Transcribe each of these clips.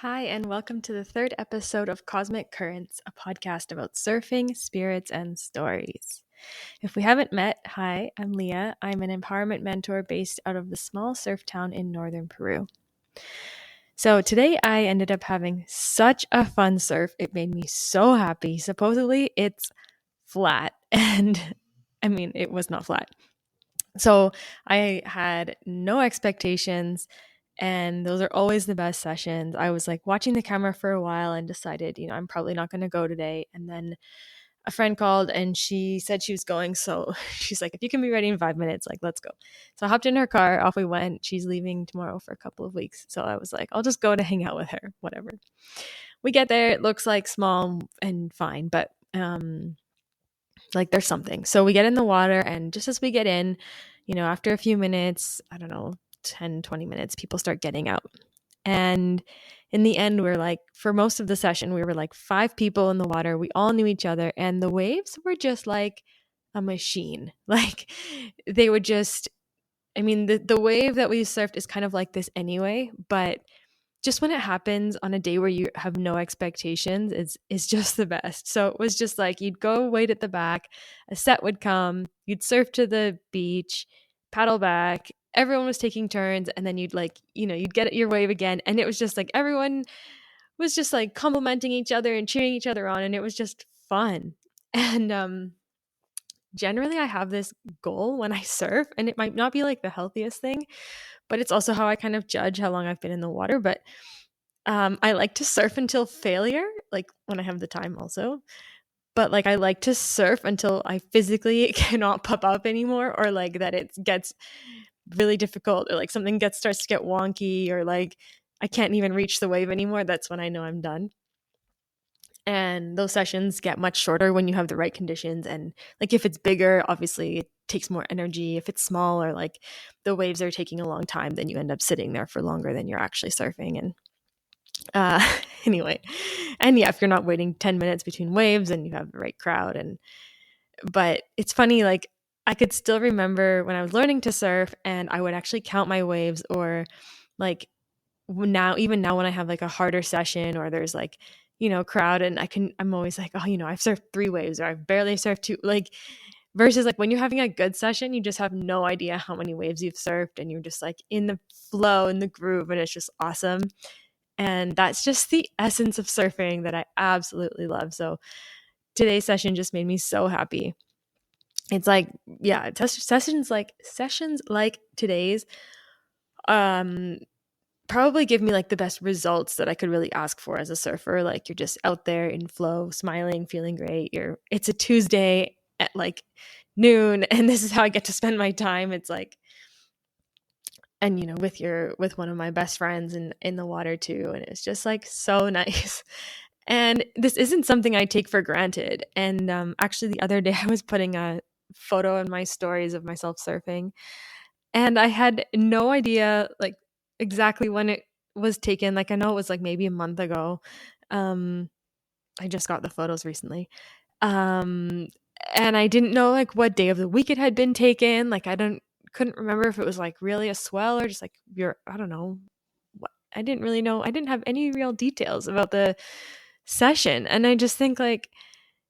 Hi, and welcome to the third episode of Cosmic Currents, a podcast about surfing, spirits, and stories. If we haven't met, hi, I'm Leah. I'm an empowerment mentor based out of the small surf town in northern Peru. So today I ended up having such a fun surf. It made me so happy. Supposedly it's flat, and I mean, it was not flat. So I had no expectations, and those are always the best sessions. I was like watching the camera for a while and decided, I'm probably not going to go today. And then a friend called and she said she was going. So she's like, if you can be ready in 5 minutes, like, let's go. So I hopped in her car, off we went. She's leaving tomorrow for a couple of weeks. So I was like, I'll just go to hang out with her, whatever. We get there, it looks like small and fine, but like there's something. So we get in the water, and just as we get in, after a few minutes, I don't know, 10, 20 minutes, people start getting out. And in the end, we're like, for most of the session, we were like 5 people in the water. We all knew each other, and the waves were just like a machine. Like they would just, I mean, the wave that we surfed is kind of like this anyway, but just when it happens on a day where you have no expectations, it's just the best. So it was just like you'd go wait at the back, a set would come, you'd surf to the beach, paddle back, everyone was taking turns, and then you'd get your wave again, and it was just like everyone was just like complimenting each other and cheering each other on, and it was just fun. And generally I have this goal when I surf, and it might not be like the healthiest thing, but it's also how I kind of judge how long I've been in the water. But I like to surf until failure, like when I have the time also. But like I like to surf until I physically cannot pop up anymore, or like that it gets really difficult, or like something starts to get wonky, or like I can't even reach the wave anymore. That's when I know I'm done. And those sessions get much shorter when you have the right conditions. And like if it's bigger, obviously it takes more energy. If it's small, or like the waves are taking a long time, then you end up sitting there for longer than you're actually surfing. And uh anyway, and yeah, if you're not waiting 10 minutes between waves and you have the right crowd. And but it's funny, like I could still remember when I was learning to surf, and I would actually count my waves, or like now, even now when I have like a harder session, or there's like crowd, and I'm always like, oh, I've surfed 3 waves, or I've barely surfed 2, like versus like when you're having a good session, you just have no idea how many waves you've surfed, and you're just like in the flow, in the groove, and it's just awesome. And that's just the essence of surfing that I absolutely love. So today's session just made me so happy. It's like, yeah, sessions like today's um probably give me like the best results that I could really ask for as a surfer. Like you're just out there in flow, smiling, feeling great. It's a Tuesday at like noon, and this is how I get to spend my time. It's like, and with one of my best friends in the water too, and it's just like so nice. And this isn't something I take for granted. And actually the other day I was putting a photo in my stories of myself surfing, and I had no idea like exactly when it was taken. Like I know it was like maybe a month ago. um I just got the photos recently. um and I didn't know like what day of the week it had been taken. Like couldn't remember if it was like really a swell, or just like I don't know what. I didn't really know. I didn't have any real details about the session. And I just think like,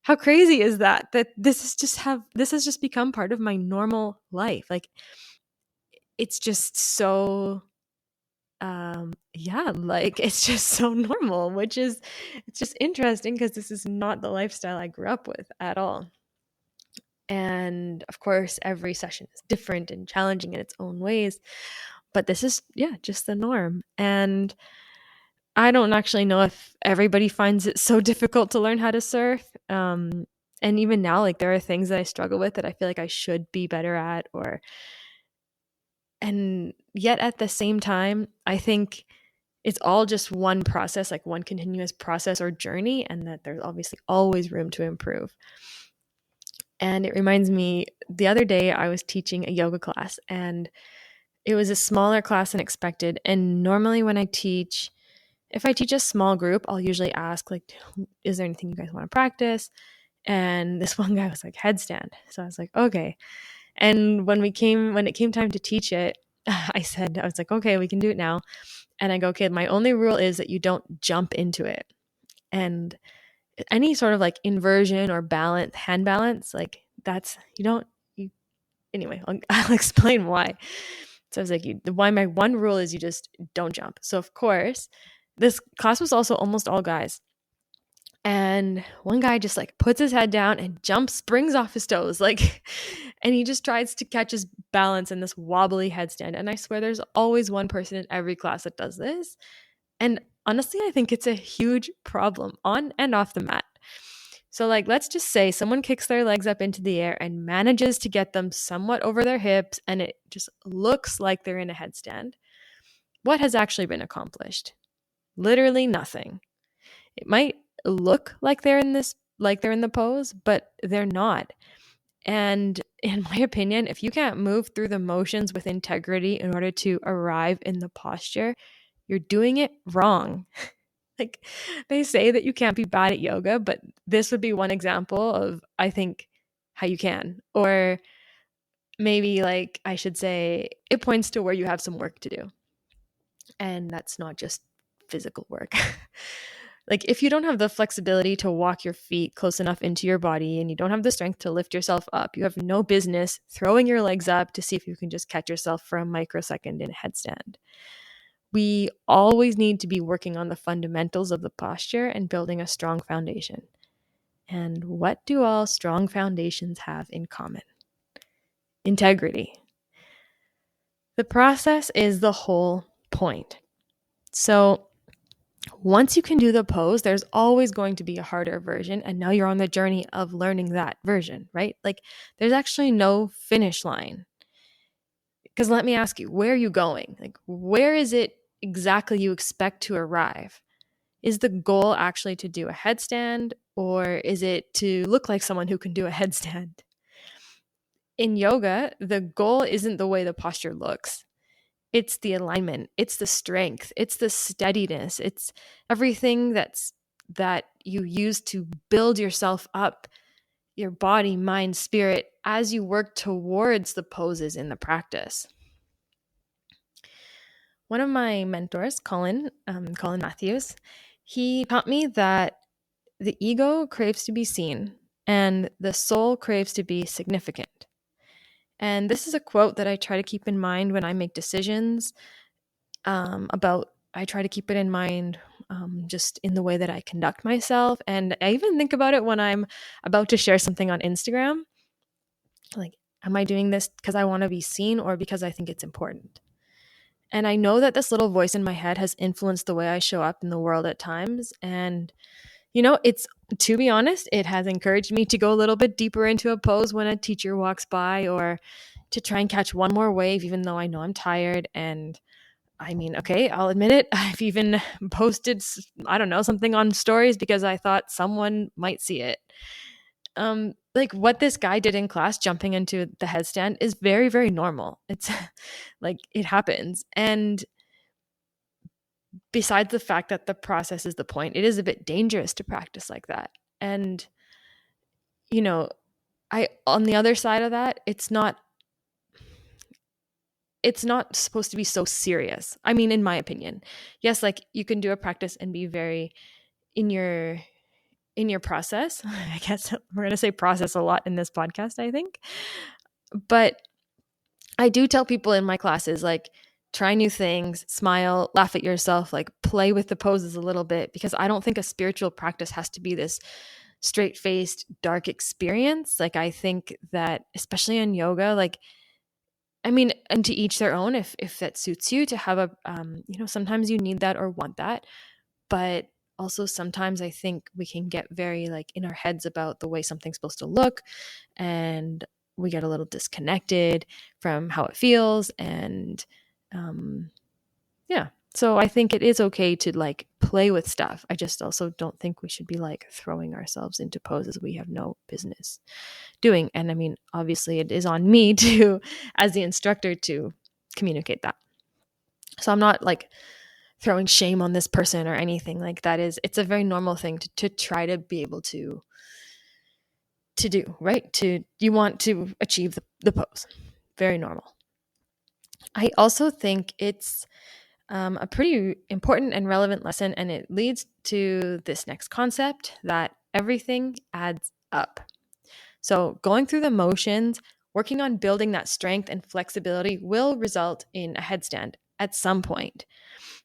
how crazy is that this has just become part of my normal life. Like it's just so yeah, like it's just so normal, which is, it's just interesting because this is not the lifestyle I grew up with at all. And of course every session is different and challenging in its own ways, but this is, yeah, just the norm. And I don't actually know if everybody finds it so difficult to learn how to surf. And even now, like there are things that I struggle with that I feel like I should be better at, and yet at the same time, I think it's all just one process, like one continuous process or journey, and that there's obviously always room to improve. And it reminds me, the other day I was teaching a yoga class, and it was a smaller class than expected. And normally when I teach, if I teach a small group, I'll usually ask like, is there anything you guys want to practice? And this one guy was like, headstand. So I was like, okay. And when it came time to teach it, I was like, okay, we can do it now. And I go, okay, my only rule is that you don't jump into it. And any sort of like inversion or balance, hand balance, like that's, anyway, I'll explain why. So I was like, why my one rule is you just don't jump. So of course, this class was also almost all guys. And one guy just like puts his head down and jumps, springs off his toes, like, and he just tries to catch his balance in this wobbly headstand. And I swear there's always one person in every class that does this. And honestly, I think it's a huge problem on and off the mat. So, like, let's just say someone kicks their legs up into the air and manages to get them somewhat over their hips, and it just looks like they're in a headstand. What has actually been accomplished? Literally nothing. It might look like they're in the pose, but they're not. And in my opinion, if you can't move through the motions with integrity in order to arrive in the posture, you're doing it wrong. Like, they say that you can't be bad at yoga, but this would be one example of, I think, how you can. Or maybe, like, I should say, it points to where you have some work to do. And that's not just physical work. Like, if you don't have the flexibility to walk your feet close enough into your body and you don't have the strength to lift yourself up, you have no business throwing your legs up to see if you can just catch yourself for a microsecond in a headstand. We always need to be working on the fundamentals of the posture and building a strong foundation. And what do all strong foundations have in common? Integrity. The process is the whole point. So once you can do the pose, there's always going to be a harder version. And now you're on the journey of learning that version, right? Like, there's actually no finish line. Because let me ask you, where are you going? Like, where is it exactly you expect to arrive? Is the goal actually to do a headstand, or is it to look like someone who can do a headstand? In yoga, the goal isn't the way the posture looks. It's the alignment, it's the strength, it's the steadiness, it's everything that you use to build yourself up, your body, mind, spirit, as you work towards the poses in the practice. One of my mentors, Colin Matthews, he taught me that the ego craves to be seen and the soul craves to be significant. And this is a quote that I try to keep in mind when I make decisions I try to keep it in mind just in the way that I conduct myself. And I even think about it when I'm about to share something on Instagram. Like, am I doing this because I want to be seen or because I think it's important? And I know that this little voice in my head has influenced the way I show up in the world at times. And, it's, to be honest, it has encouraged me to go a little bit deeper into a pose when a teacher walks by, or to try and catch one more wave, even though I know I'm tired. And I mean, okay, I'll admit it. I've even posted, I don't know, something on stories because I thought someone might see it. Like what this guy did in class, jumping into the headstand, is very, very normal. It's like, it happens. And besides the fact that the process is the point, it is a bit dangerous to practice like that. And, on the other side of that, it's not supposed to be so serious. I mean, in my opinion, yes, like you can do a practice and be very in your process. I guess we're going to say process a lot in this podcast, I think. But I do tell people in my classes, like, try new things, smile, laugh at yourself, like play with the poses a little bit, because I don't think a spiritual practice has to be this straight-faced, dark experience. Like, I think that especially in yoga, like, I mean, and to each their own, if that suits you to have a, sometimes you need that or want that. But also sometimes I think we can get very like in our heads about the way something's supposed to look, and we get a little disconnected from how it feels. And yeah, so I think it is okay to like play with stuff. I just also don't think we should be like throwing ourselves into poses we have no business doing. And I mean, obviously it is on me to, as the instructor, to communicate that. So I'm not like throwing shame on this person or anything like that. It's a very normal thing to try to be able to do, right? You want to achieve the pose. Very normal. I also think it's a pretty important and relevant lesson, and it leads to this next concept that everything adds up. So, going through the motions, working on building that strength and flexibility will result in a headstand at some point.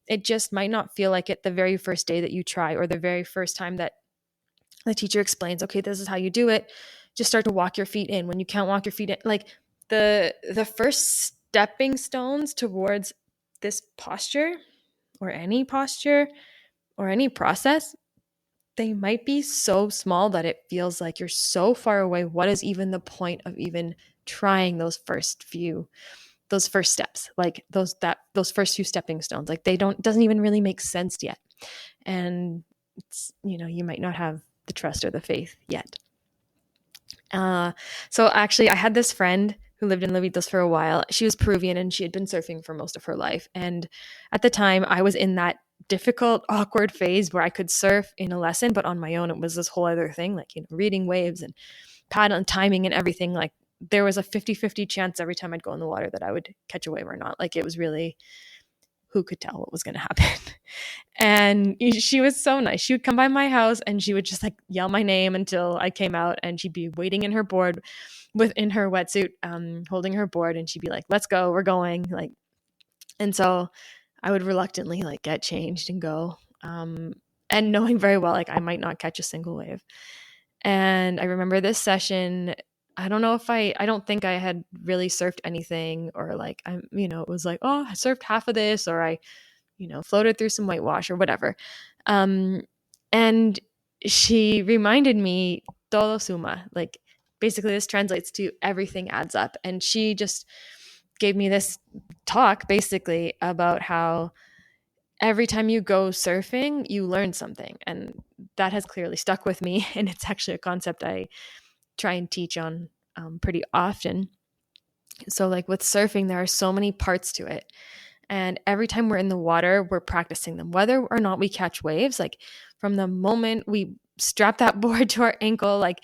It just might not feel like it the very first day that you try, or the very first time that the teacher explains, okay, this is how you do it. Just start to walk your feet in. When you can't walk your feet in, like the first stepping stones towards this posture or any process, they might be so small that it feels like you're so far away. What is even the point of even trying those first steps, like those first few stepping stones? Like doesn't even really make sense yet. And it's, you might not have the trust or the faith yet. So actually I had this friend who lived in Lovitos for a while. She was Peruvian and she had been surfing for most of her life. And at the time I was in that difficult, awkward phase where I could surf in a lesson, but on my own, it was this whole other thing, like, reading waves and paddle and timing and everything. Like there was a 50-50 chance every time I'd go in the water that I would catch a wave or not. Like it was really, who could tell what was going to happen? And she was so nice. She would come by my house and she would just like yell my name until I came out, and she'd be waiting in her board within her wetsuit, holding her board, and she'd be like, let's go, we're going. Like, and so I would reluctantly like get changed and go, and knowing very well like I might not catch a single wave. And I remember this session, I don't think I had really surfed anything, or like it was like, oh, I surfed half of this, or I floated through some whitewash or whatever. And she reminded me, todo suma, like basically this translates to everything adds up. And she just gave me this talk basically about how every time you go surfing, you learn something. And that has clearly stuck with me. And it's actually a concept I try and teach on pretty often. So like with surfing, there are so many parts to it. And every time we're in the water, we're practicing them, whether or not we catch waves. Like from the moment we strap that board to our ankle, like,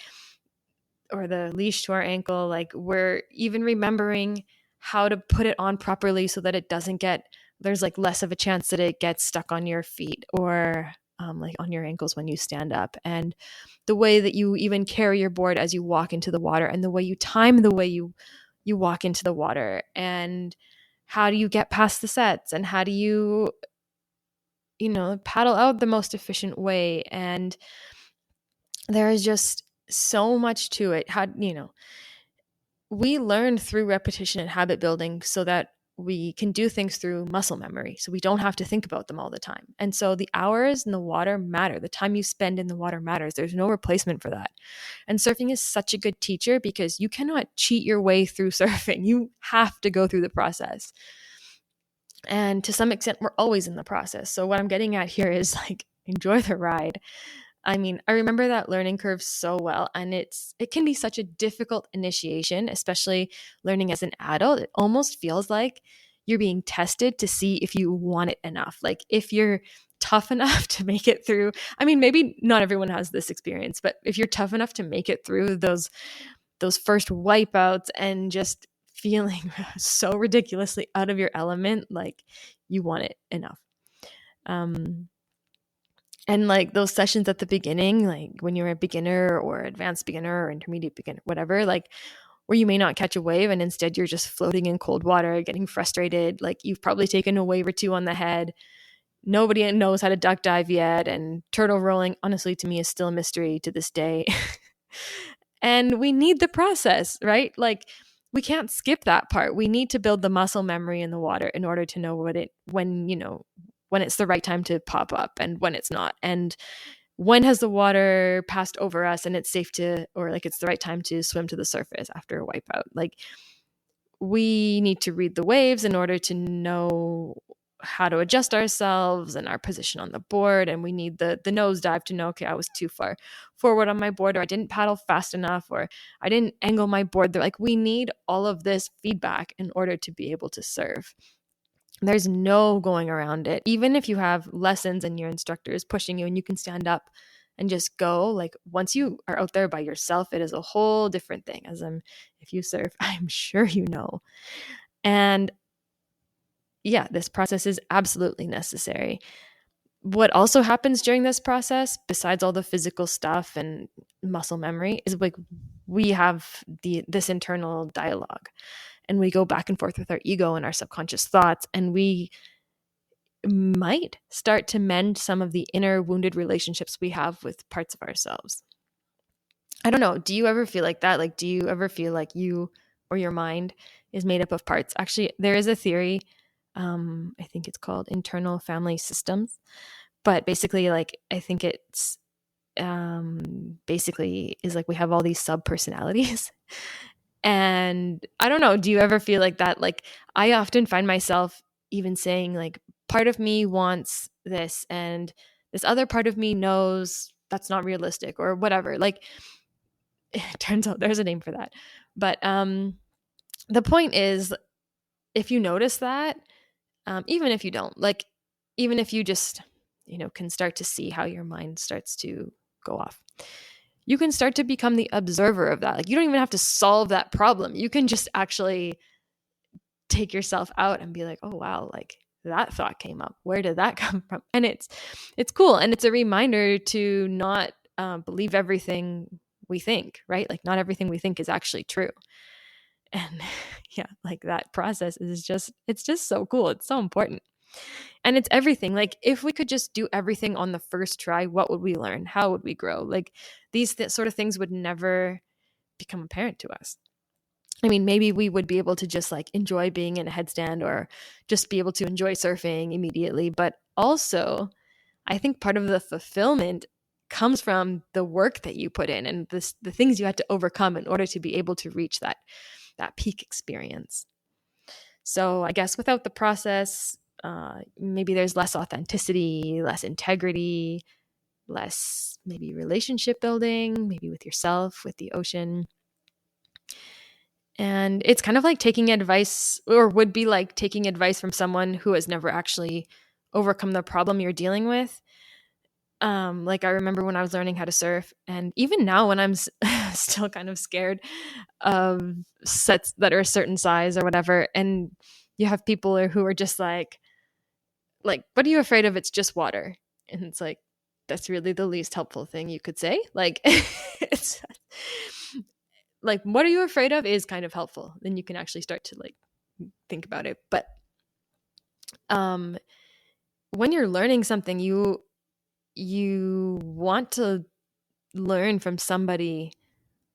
or the leash to our ankle, like we're even remembering how to put it on properly so that it doesn't there's like less of a chance that it gets stuck on your feet, or like on your ankles when you stand up. And the way that you even carry your board as you walk into the water, and the way you time the way you walk into the water, and how do you get past the sets, and how do you paddle out the most efficient way. And there is just so much to it. We learn through repetition and habit building so that we can do things through muscle memory, so we don't have to think about them all the time. And so the hours in the water matter. The time you spend in the water matters. There's no replacement for that. And surfing is such a good teacher because you cannot cheat your way through surfing. You have to go through the process. And to some extent, we're always in the process. So what I'm getting at here is like, enjoy the ride. I mean, I remember that learning curve so well, and it can be such a difficult initiation, especially learning as an adult. It almost feels like you're being tested to see if you want it enough, like if you're tough enough to make it through. I mean, maybe not everyone has this experience, but if you're tough enough to make it through those first wipeouts and just feeling so ridiculously out of your element, like you want it enough. And like those sessions at the beginning, like when you're a beginner or advanced beginner or intermediate beginner, whatever, like where you may not catch a wave and instead you're just floating in cold water, getting frustrated. Like you've probably taken a wave or two on the head. Nobody knows how to duck dive yet. And turtle rolling, honestly, to me is still a mystery to this day. And we need the process, right? Like we can't skip that part. We need to build the muscle memory in the water in order to know when it's the right time to pop up and when it's not. And when has the water passed over us and it's safe to, or like it's the right time to swim to the surface after a wipeout. Like we need to read the waves in order to know how to adjust ourselves and our position on the board. And we need the nose dive to know, okay, I was too far forward on my board, or I didn't paddle fast enough, or I didn't angle my board. They're like, we need all of this feedback in order to be able to serve. There's no going around it. Even if you have lessons and your instructor is pushing you and you can stand up and just go, like once you are out there by yourself, it is a whole different thing. If you surf, I'm sure you know. And yeah, this process is absolutely necessary. What also happens during this process, besides all the physical stuff and muscle memory, is like we have this internal dialogue, and we go back and forth with our ego and our subconscious thoughts, and we might start to mend some of the inner wounded relationships we have with parts of ourselves. I don't know. Do you ever feel like that? Like, do you ever feel like you or your mind is made up of parts? Actually, there is a theory. I think it's called internal family systems. But basically, like, I think it's basically is like we have all these sub personalities. And I don't know. Do you ever feel like that? Like, I often find myself even saying, like, part of me wants this, and this other part of me knows that's not realistic or whatever. Like, it turns out there's a name for that. But the point is, if you notice that, even if you don't, like, even if you just, can start to see how your mind starts to go off, you can start to become the observer of that. Like, you don't even have to solve that problem. You can just actually take yourself out and be like, oh, wow, like that thought came up. Where did that come from? And it's cool. And it's a reminder to not believe everything we think, right? Like, not everything we think is actually true. And yeah, like, that process is it's just so cool. It's so important. And it's everything. Like, if we could just do everything on the first try, what would we learn? How would we grow? Like, these sort of things would never become apparent to us. I mean, maybe we would be able to just like enjoy being in a headstand or just be able to enjoy surfing immediately. But also, I think part of the fulfillment comes from the work that you put in and the things you had to overcome in order to be able to reach that peak experience. So I guess without the process, maybe there's less authenticity, less integrity, less maybe relationship building, maybe with yourself, with the ocean. And it's kind of like taking advice, or would be like taking advice from someone who has never actually overcome the problem you're dealing with. Like, I remember when I was learning how to surf, and even now when I'm still kind of scared of sets that are a certain size or whatever, and you have people who are just like, what are you afraid of? It's just water. And it's like, that's really the least helpful thing you could say. Like, it's like, what are you afraid of is kind of helpful. Then you can actually start to like think about it. But when you're learning something, you want to learn from somebody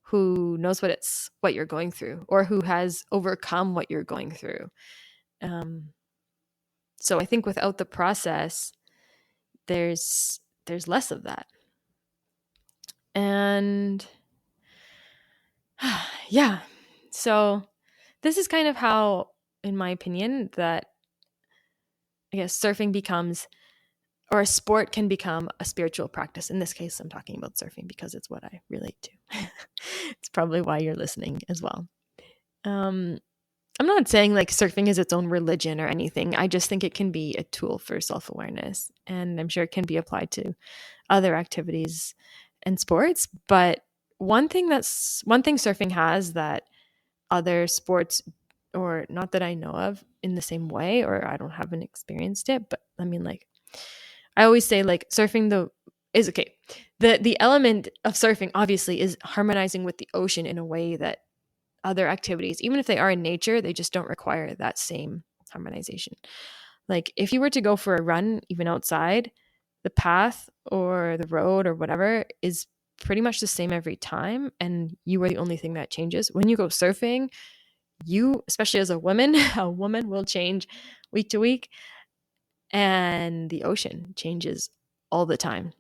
who knows what you're going through, or who has overcome what you're going through. So I think without the process, there's less of that. And yeah, so this is kind of how, in my opinion, that I guess surfing becomes, or a sport can become, a spiritual practice. In this case, I'm talking about surfing because it's what I relate to. It's probably why you're listening as well. I'm not saying like surfing is its own religion or anything. I just think it can be a tool for self-awareness, and I'm sure it can be applied to other activities and sports. But one thing surfing has that other sports, or not that I know of in the same way, or I haven't experienced it, but I mean, like, I always say, like, surfing is okay. The element of surfing obviously is harmonizing with the ocean in a way that other activities, even if they are in nature, they just don't require that same harmonization. Like, if you were to go for a run, even outside, the path or the road or whatever is pretty much the same every time, and you are the only thing that changes. When you go surfing, you, especially as a woman, a woman will change week to week, and the ocean changes all the time.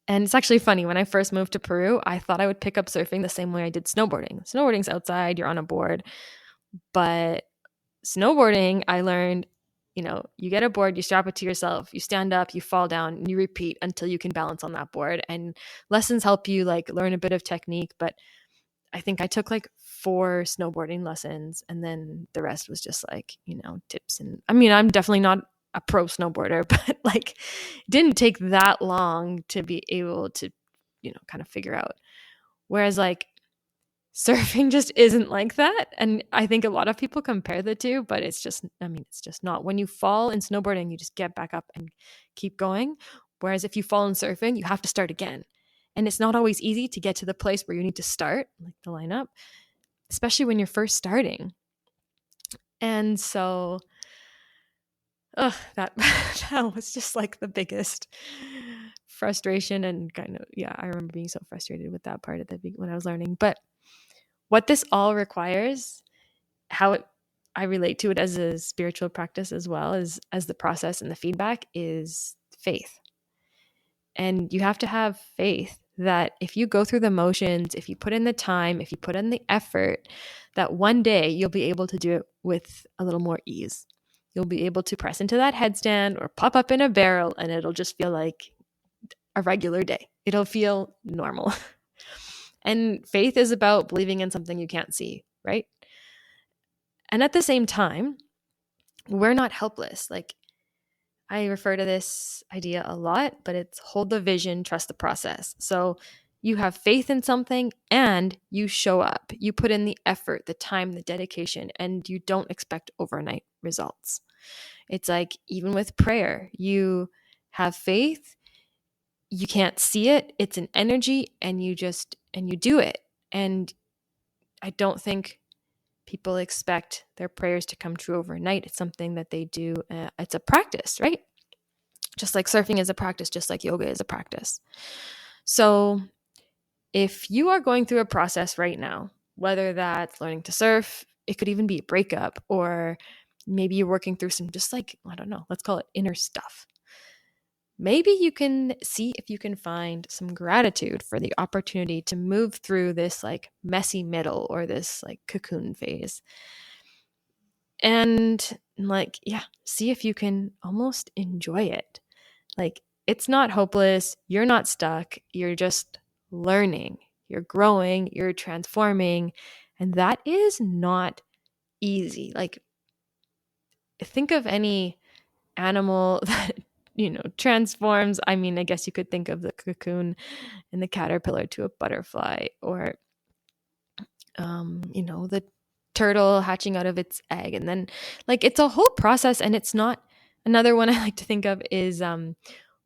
And it's actually funny, when I first moved to Peru, I thought I would pick up surfing the same way I did snowboarding. Snowboarding's outside, you're on a board. But snowboarding, I learned, you get a board, you strap it to yourself, you stand up, you fall down, and you repeat until you can balance on that board. And lessons help you like learn a bit of technique. But I think I took like 4 snowboarding lessons, and then the rest was just like, tips. And I mean, I'm definitely not a pro snowboarder, but like, it didn't take that long to be able to, kind of figure out. Whereas like Surfing just isn't like that. And I think a lot of people compare the two, but it's just not. When you fall in snowboarding, you just get back up and keep going. Whereas if you fall in surfing, you have to start again. And it's not always easy to get to the place where you need to start, like the lineup, especially when you're first starting. And so, that that was just like the biggest frustration, and kind of, yeah, I remember being so frustrated with that part when I was learning. But what this all requires, I relate to it as a spiritual practice as well as the process and the feedback, is faith. And you have to have faith that if you go through the motions, if you put in the time, if you put in the effort, that one day you'll be able to do it with a little more ease. You'll be able to press into that headstand or pop up in a barrel, and it'll just feel like a regular day. It'll feel normal. And faith is about believing in something you can't see, right? And at the same time, we're not helpless. Like, I refer to this idea a lot, but it's hold the vision, trust the process. So you have faith in something and you show up. You put in the effort, the time, the dedication, and you don't expect overnight results. It's like even with prayer, you have faith, you can't see it, it's an energy, and you do it. And I don't think people expect their prayers to come true overnight. It's something that they do. It's a practice, right? Just like surfing is a practice, just like yoga is a practice. So if you are going through a process right now, whether that's learning to surf, it could even be a breakup, or maybe you're working through some just like, I don't know, let's call it inner stuff. Maybe you can see if you can find some gratitude for the opportunity to move through this like messy middle or this like cocoon phase. And like, yeah, see if you can almost enjoy it. Like, it's not hopeless. You're not stuck. You're just learning. You're growing. You're transforming. And that is not easy. Like, think of any animal that, transforms. I mean, I guess you could think of the cocoon and the caterpillar to a butterfly, or, the turtle hatching out of its egg. And then, like, it's a whole process. And it's not, another one I like to think of is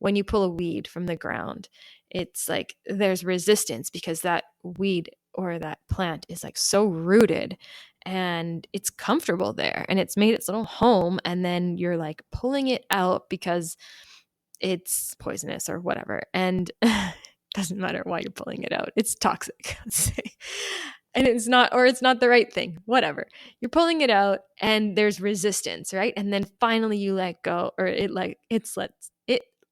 when you pull a weed from the ground. It's like there's resistance because that weed or that plant is like so rooted and it's comfortable there and it's made its little home. And then you're like pulling it out because it's poisonous or whatever. And doesn't matter why you're pulling it out. It's toxic, let's say. And it's not the right thing, whatever. You're pulling it out and there's resistance, right? And then finally you let go, or it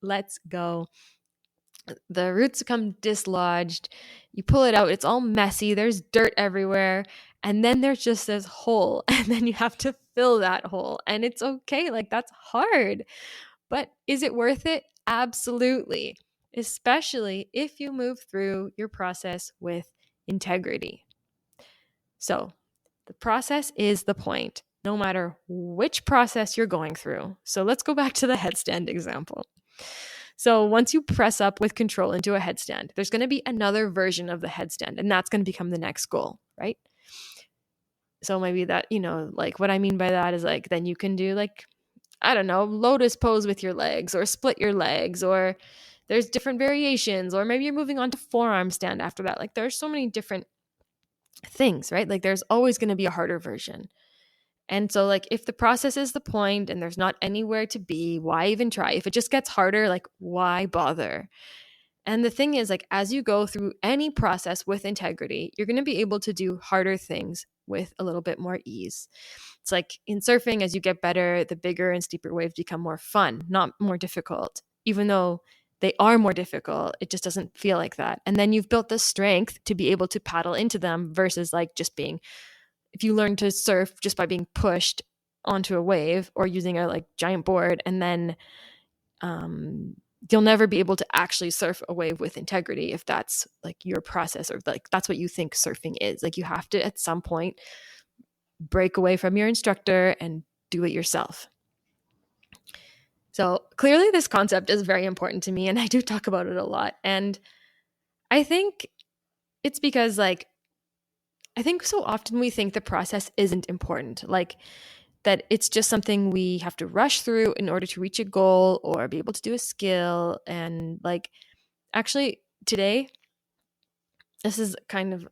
lets go. The roots become dislodged. You pull it out. It's all messy. There's dirt everywhere. And then there's just this hole. And then you have to fill that hole. And it's okay. Like, that's hard. But is it worth it? Absolutely. Especially if you move through your process with integrity. So the process is the point, no matter which process you're going through. So let's go back to the headstand example. So once you press up with control into a headstand, there's going to be another version of the headstand, and that's going to become the next goal, right? So maybe that, like what I mean by that is like, then you can do like, I don't know, lotus pose with your legs or split your legs, or there's different variations, or maybe you're moving on to forearm stand after that. Like, there's so many different things, right? Like, there's always going to be a harder version. And so, like, if the process is the point and there's not anywhere to be, why even try? If it just gets harder, like, why bother? And the thing is, like, as you go through any process with integrity, you're going to be able to do harder things with a little bit more ease. It's like in surfing, as you get better, the bigger and steeper waves become more fun, not more difficult. Even though they are more difficult, it just doesn't feel like that. And then you've built the strength to be able to paddle into them versus like just being, if you learn to surf just by being pushed onto a wave or using a like giant board, and then you'll never be able to actually surf a wave with integrity if that's like your process, or like that's what you think surfing is. Like, you have to at some point break away from your instructor and do it yourself. So clearly this concept is very important to me, and I do talk about it a lot. And I think it's because, like, I think so often we think the process isn't important, like that it's just something we have to rush through in order to reach a goal or be able to do a skill. And like, actually, today, this is kind of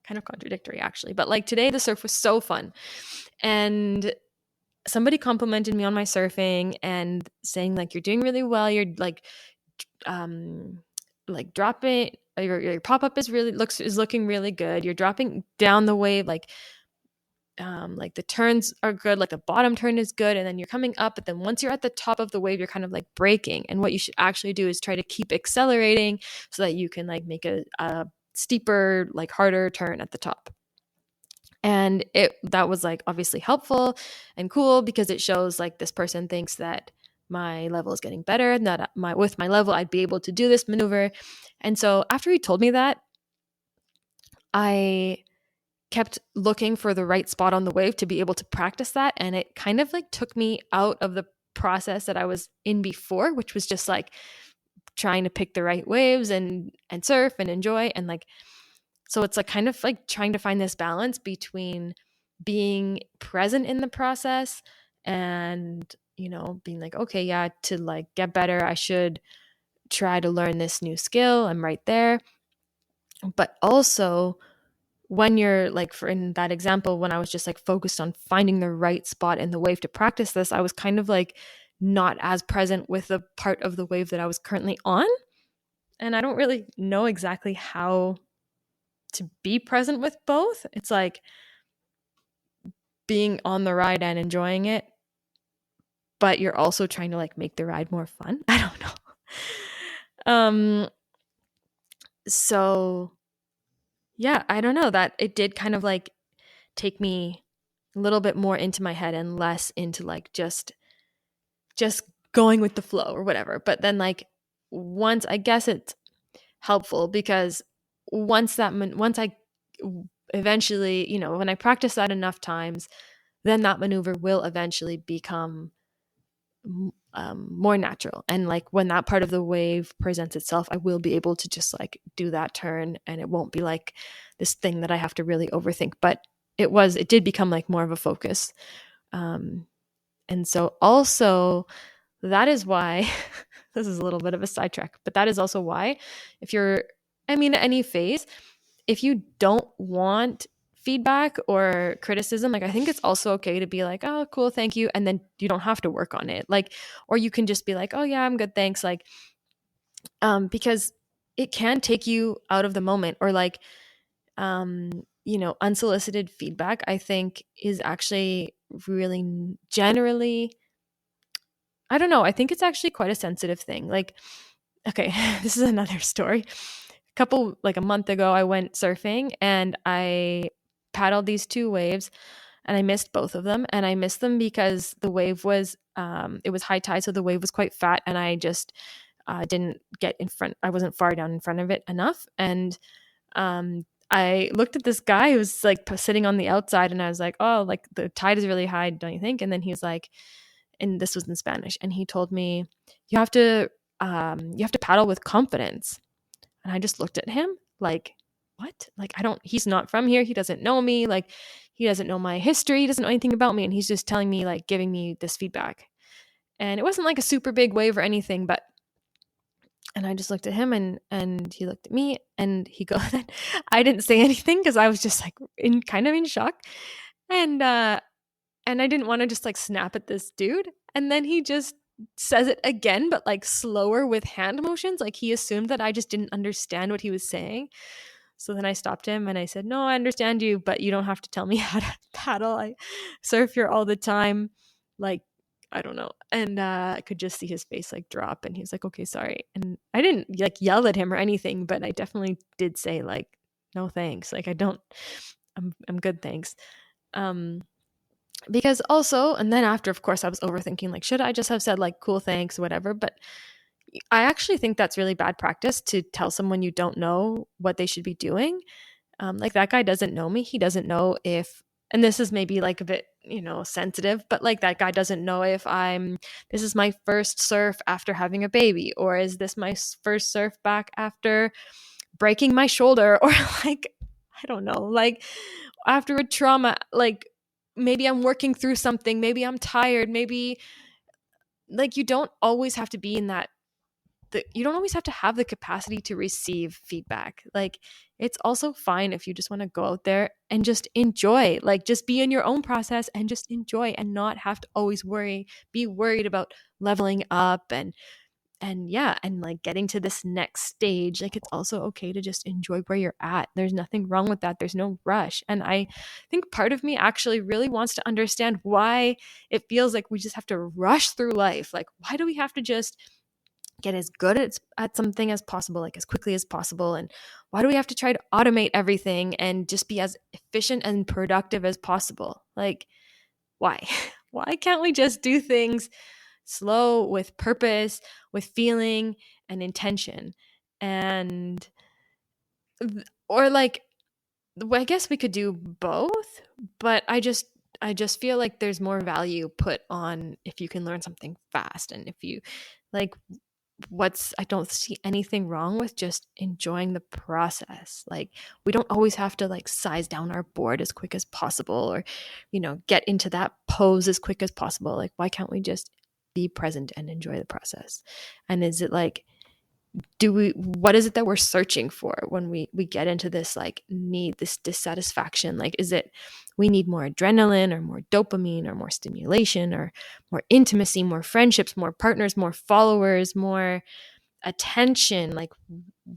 kind of contradictory actually, but like today the surf was so fun. And somebody complimented me on my surfing and saying like, you're doing really well, you're um dropping your pop-up is looking really good, you're dropping down the wave like the turns are good, like the bottom turn is good, and then you're coming up, but then once you're at the top of the wave you're kind of like braking, and what you should actually do is try to keep accelerating so that you can like make a steeper, like harder turn at the top. And that was like obviously helpful and cool because it shows like this person thinks that my level is getting better and that with my level I'd be able to do this maneuver. And so after he told me that, I kept looking for the right spot on the wave to be able to practice that, and it kind of like took me out of the process that I was in before, which was just like trying to pick the right waves and surf and enjoy. And like, so it's like kind of like trying to find this balance between being present in the process and, being like, okay, yeah, to like get better I should try to learn this new skill, I'm right there. But also, when you're like, for in that example, when I was just like focused on finding the right spot in the wave to practice this, I was kind of like not as present with the part of the wave that I was currently on. And I don't really know exactly how to be present with both. It's like being on the ride and enjoying it, but you're also trying to like make the ride more fun. I don't know. So yeah, I don't know, that it did kind of like take me a little bit more into my head and less into like just going with the flow or whatever. But then like, once, I guess it's helpful because once I eventually, when I practice that enough times, then that maneuver will eventually become more natural. And like when that part of the wave presents itself, I will be able to just like do that turn, and it won't be like this thing that I have to really overthink. But it did become like more of a focus. And so also, that is why this is a little bit of a sidetrack, but that is also why, if you're, any phase, if you don't want feedback or criticism, like I think it's also okay to be like, oh, cool, thank you. And then you don't have to work on it. Like, or you can just be like, oh yeah, I'm good, thanks. Like, because it can take you out of the moment, or like, unsolicited feedback, I think is actually really generally, I don't know, I think it's actually quite a sensitive thing. Like, okay, this is another story. A month ago, I went surfing and I paddled these two waves, and I missed both of them. And I missed them because the wave was, it was high tide, so the wave was quite fat, and I just didn't get in front. I wasn't far down in front of it enough. And I looked at this guy who was like sitting on the outside, and I was like, oh, like the tide is really high, don't you think? And then he was like, and this was in Spanish, and he told me, you have to paddle with confidence. And I just looked at him like, what? Like, he's not from here. He doesn't know me. Like, he doesn't know my history. He doesn't know anything about me. And he's just telling me, like, giving me this feedback. And it wasn't like a super big wave or anything, but, and I just looked at him, and he looked at me, and he goes, I didn't say anything because I was just like kind of in shock. And I didn't want to just like snap at this dude. And then he just says it again, but like slower with hand motions. Like he assumed that I just didn't understand what he was saying. So then I stopped him and I said, no, I understand you, but you don't have to tell me how to paddle. I surf here all the time. Like, I don't know. And I could just see his face like drop, and he was like, okay, sorry. And I didn't like yell at him or anything, but I definitely did say like, no, thanks. Like, I'm good. Thanks. Because also, and then after, of course, I was overthinking, like, should I just have said like, cool, thanks, whatever. But I actually think that's really bad practice to tell someone you don't know what they should be doing. Like, that guy doesn't know me. He doesn't know if, and this is maybe like a bit, sensitive, but like that guy doesn't know if this is my first surf after having a baby, or is this my first surf back after breaking my shoulder, or like, don't know, like after a trauma, like maybe I'm working through something, maybe I'm tired, maybe like you don't always have to be in that you don't always have to have the capacity to receive feedback. Like it's also fine if you just want to go out there and just enjoy, like just be in your own process and just enjoy and not have to always be worried about leveling up and yeah, and like getting to this next stage. Like it's also okay to just enjoy where you're at. There's nothing wrong with that. There's no rush. And I think part of me actually really wants to understand why it feels like we just have to rush through life. Like why do we have to just get as good at something as possible, like as quickly as possible? And why do we have to try to automate everything and just be as efficient and productive as possible? Like, why? Why can't we just do things slow, with purpose, with feeling and intention? And, or like, I guess we could do both, but I just feel like there's more value put on if you can learn something fast and if you like I don't see anything wrong with just enjoying the process. Like we don't always have to like size down our board as quick as possible or get into that pose as quick as possible. Like why can't we just be present and enjoy the process? And is it like what is it that we're searching for when we get into this like need, this dissatisfaction? Like is it we need more adrenaline or more dopamine or more stimulation or more intimacy, more friendships, more partners, more followers, more attention? Like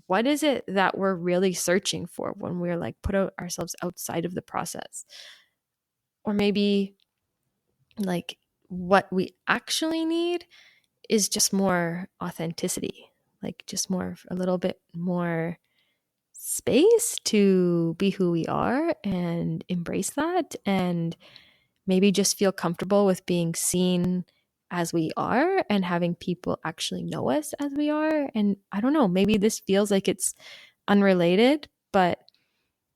what is it that we're really searching for when we're like ourselves outside of the process? Or maybe like what we actually need is just more authenticity, like just a little bit more space to be who we are and embrace that, and maybe just feel comfortable with being seen as we are and having people actually know us as we are. And I don't know, maybe this feels like it's unrelated, but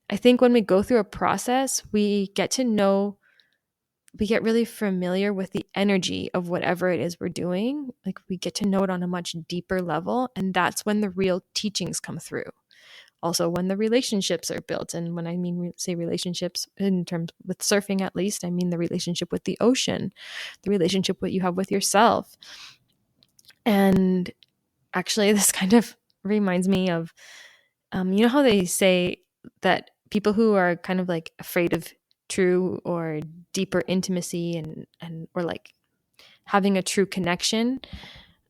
I think when we go through a process, we get really familiar with the energy of whatever it is we're doing. Like we get to know it on a much deeper level. And that's when the real teachings come through. Also, when the relationships are built. And when I say relationships in terms with surfing, at least, I mean the relationship with the ocean, the relationship that you have with yourself. And actually, this kind of reminds me of, you know how they say that people who are kind of like afraid of true or deeper intimacy and or like having a true connection,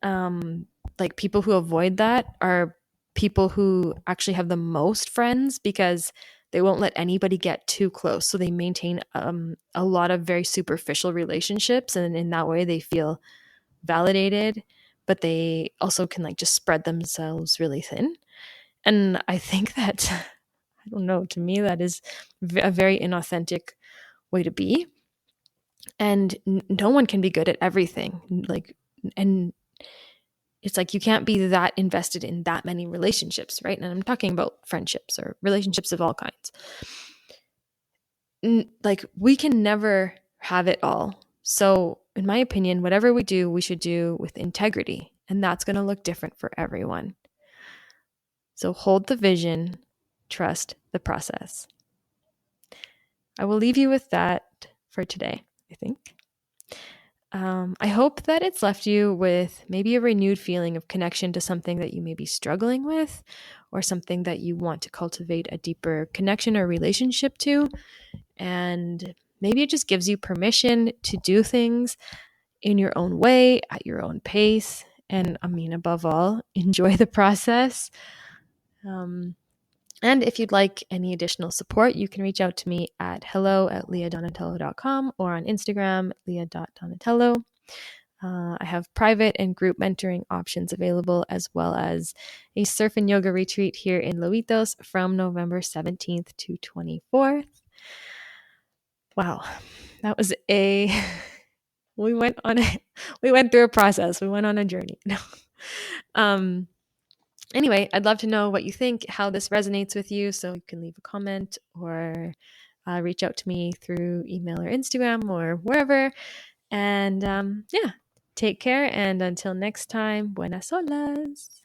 like people who avoid that are people who actually have the most friends because they won't let anybody get too close. So they maintain a lot of very superficial relationships, and in that way they feel validated, but they also can like just spread themselves really thin. And I think that I don't know, to me that is a very inauthentic way to be. And no one can be good at everything. Like, and it's like you can't be that invested in that many relationships, right? And I'm talking about friendships or relationships of all kinds. Like we can never have it all. So in my opinion, whatever we do, we should do with integrity, and that's going to look different for everyone. So hold the vision, trust the process. I will leave you with that for today, I think. I hope that it's left you with maybe a renewed feeling of connection to something that you may be struggling with, or something that you want to cultivate a deeper connection or relationship to. And maybe it just gives you permission to do things in your own way, at your own pace. And I mean, above all, enjoy the process. And if you'd like any additional support, you can reach out to me at hello@leadonatello.com or on Instagram, leah.donatello. I have private and group mentoring options available, as well as a surf and yoga retreat here in Loitos from November 17th to 24th. Wow, that was we went through a process. We went on a journey. Anyway, I'd love to know what you think, how this resonates with you. So you can leave a comment or reach out to me through email or Instagram or wherever. And yeah, take care. And until next time, buenas olas.